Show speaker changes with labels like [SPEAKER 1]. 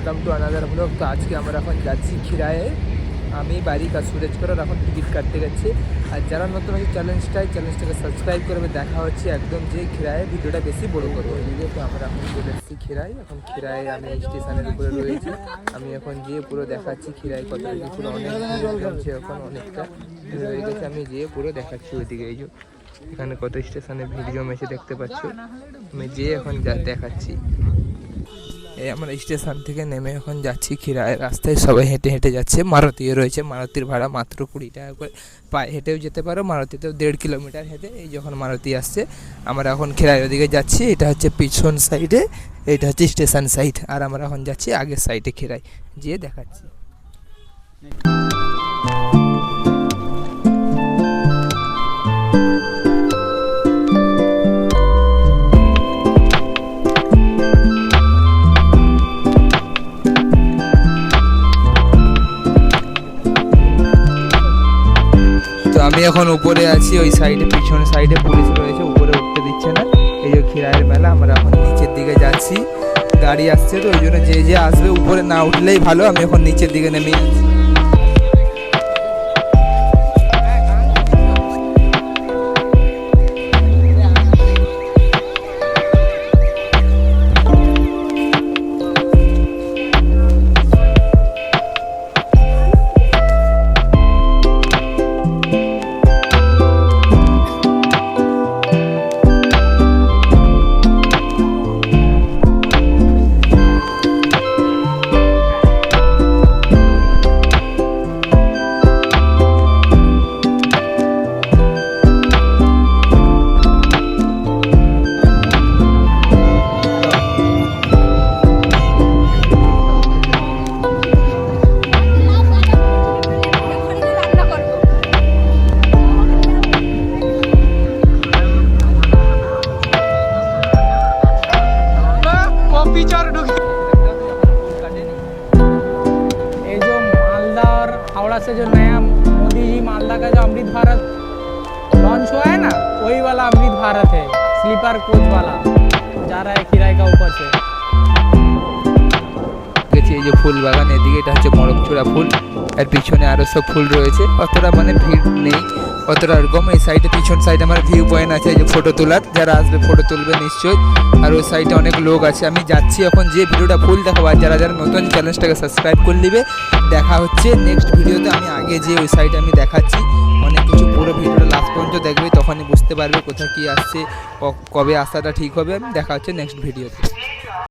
[SPEAKER 1] Welcome to another blog. তো আজকে আমরা এখন যাচ্ছি খিরায়ে। আমি বাড়ি কাজ সুরেজ করার এখন টিকিট কাটতে গেছি। আর যারা নতুন আছে চ্যালেঞ্জটাকে সাবস্ক্রাইব করবে। দেখা হচ্ছে একদম যে খিরায়ে ভিডিওটা বেশি বড় করবো ওইদিকে। তো আমরা এখন চলে এসেছি খিরায়ে। এখন খিরায়ে আমি স্টেশনের উপরে রয়েছি। আমি এখন গিয়ে পুরো দেখাচ্ছি খিরায়ে কত কি পুরো অনেক জল জমছে, এখন অনেকটা হয়ে গেছে। আমি গিয়ে পুরো দেখাচ্ছি ওইদিকে। এই যে এখানে কত স্টেশনে ভিড় জমেছে দেখতে পাচ্ছ। আমি যেয়ে এখন দেখাচ্ছি। এই আমরা স্টেশন থেকে নেমে এখন যাচ্ছি খিরায়। রাস্তায় সবাই হেঁটে হেঁটে যাচ্ছে। মারুতিও রয়েছে, মারুতির ভাড়া মাত্র 20 টাকা করে। পায়ে হেঁটেও যেতে পারো, মারুতিতেও 1.5 কিলোমিটার হেঁটে। এই যখন মারুতি আসছে আমরা এখন খিরায়ের ওদিকে যাচ্ছি। এটা হচ্ছে পিছন সাইডে, এটা হচ্ছে স্টেশন সাইড। আর আমরা এখন যাচ্ছি আগের সাইডে খিরায়, যেয়ে দেখাচ্ছি। আমি এখন উপরে আছি, ওই সাইডে পিছনে সাইডে পুলিশ রয়েছে, উপরে উঠতে দিচ্ছে না। এই যে খিরায়ের মেলা। আমরা এখন নিচের দিকে যাচ্ছি, গাড়ি আসছে তো ওই জন্য যে আসবে উপরে না উঠলেই ভালো। আমি এখন নিচের দিকে নেমে যাচ্ছি।
[SPEAKER 2] ये जो मालदा और हावड़ा से जो नया मोदी जी मालदा का जो अमृत भारत लॉन्च हुआ है ना, वही वाला अमृत भारत है, स्लीपर कोच वाला जा रहा है किराए का ऊपर से।
[SPEAKER 1] এই যে ফুল বাগান, এদিকে এটা হচ্ছে মরকচূড়া ফুল, আর পিছনে আরো সব ফুল রয়েছে। অতটা মানে ভিড় নেই অতটা এরকম। এই সাইডে পিছন সাইডে আমার ভিউ পয়েন্ট আছে, এই যে ফটো তোলার, যারা আসবে ফটো তুলবে নিশ্চয়ই। আর ওই সাইডে অনেক লোক আছে। আমি যাচ্ছি এখন, যে ভিডিওটা ফুল দেখাবো। আর যারা যারা নতুন চ্যানেলটাকে সাবস্ক্রাইব করে নেবে। দেখা হচ্ছে নেক্সট ভিডিওতে। আমি আগে যে ওই সাইডে আমি দেখাচ্ছি অনেক কিছু, পুরো ভিডিওটা লাস্ট পর্যন্ত দেখবে, তখনই বুঝতে পারবে কোথায় কী আসছে, কবে আসাটা ঠিক হবে। দেখা হচ্ছে নেক্সট ভিডিওতে।